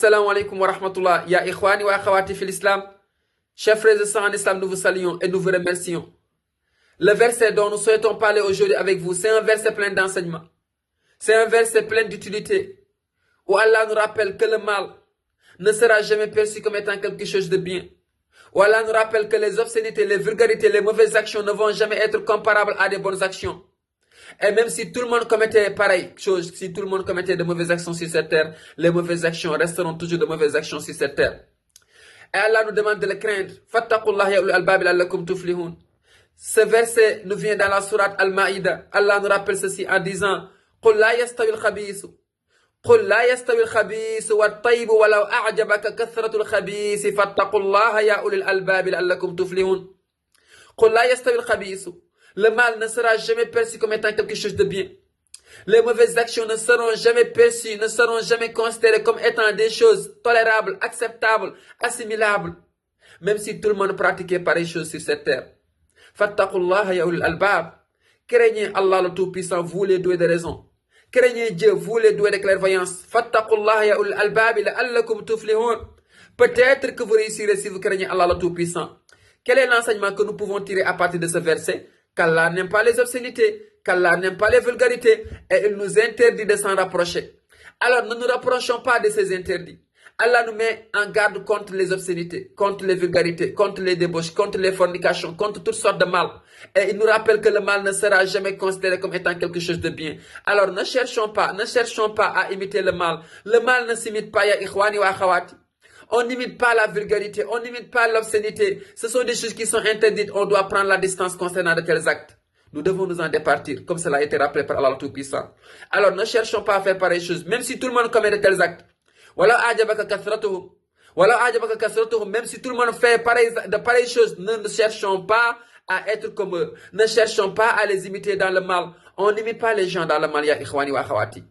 Salam alaikum wa rahmatullah. Ya ikhwani wa akhawati fil islam. Chers frères et sœurs en islam, nous vous saluons et nous vous remercions. Le verset dont nous souhaitons parler aujourd'hui avec vous, c'est un verset plein d'enseignements. C'est un verset plein d'utilité. Où Allah nous rappelle que le mal ne sera jamais perçu comme étant quelque chose de bien. Où Allah nous rappelle que les obscénités, les vulgarités, les mauvaises actions ne vont jamais être comparables à des bonnes actions. Et même si tout le monde commettait pareille chose, si tout le monde commettait de mauvaises actions sur cette terre, les mauvaises actions resteront toujours de mauvaises actions sur cette terre. Et Allah nous demande de le craindre. Fattaqullah ya ulul albab la'allakum tuflihun. Ce verset nous vient dans la sourate Al-Ma'ida. Allah nous rappelle ceci en disant قُلْ لَا يَسْتَوِي الْخَبِيثُ قُلْ لَا يَسْتَوِي الْخَبِيثُ وَالطَّيِّبُ وَلَوْ أَعْجَبَكَ كَثْرَةُ الْخَبِيثِ فَاتَّقُوا اللَّهَ يَا أُولِي الْأَلْبَابِ لَعَلَّكُمْ تُفْلِحُونَ قُلْ لَا يَسْتَوِي الْخَبِيثُ. Le mal ne sera jamais perçu comme étant quelque chose de bien. Les mauvaises actions ne seront jamais perçues, ne seront jamais considérées comme étant des choses tolérables, acceptables, assimilables. Même si tout le monde pratiquait pareille chose sur cette terre. Fattaqullaha ya ulul albab. Craignez Allah le Tout-Puissant, vous les doués de raison. Craignez Dieu, vous les doués de clairvoyance. Fattaqullaha ya ulul albab la'allakum tuflihun. Peut-être que vous réussirez si vous craignez Allah le Tout-Puissant. Quel est l'enseignement que nous pouvons tirer à partir de ce verset? Qu'Allah n'aime pas les obscénités, qu'Allah n'aime pas les vulgarités, et il nous interdit de s'en rapprocher. Alors ne nous rapprochons pas de ces interdits. Allah nous met en garde contre les obscénités, contre les vulgarités, contre les débauches, contre les fornications, contre toutes sortes de mal. Et il nous rappelle que le mal ne sera jamais considéré comme étant quelque chose de bien. Alors ne cherchons pas à imiter le mal. Le mal ne s'imite pas, ya ikhwani wa akhawati. On n'imite pas la vulgarité, on n'imite pas l'obscénité. Ce sont des choses qui sont interdites. On doit prendre la distance concernant de tels actes. Nous devons nous en départir, comme cela a été rappelé par Allah le Tout-Puissant. Alors ne cherchons pas à faire pareilles choses, même si tout le monde commet de tels actes. Même si tout le monde fait de pareilles choses, ne cherchons pas à être comme eux. Ne cherchons pas à les imiter dans le mal. On n'imite pas les gens dans le mal, ya ikhwani wa akhawati.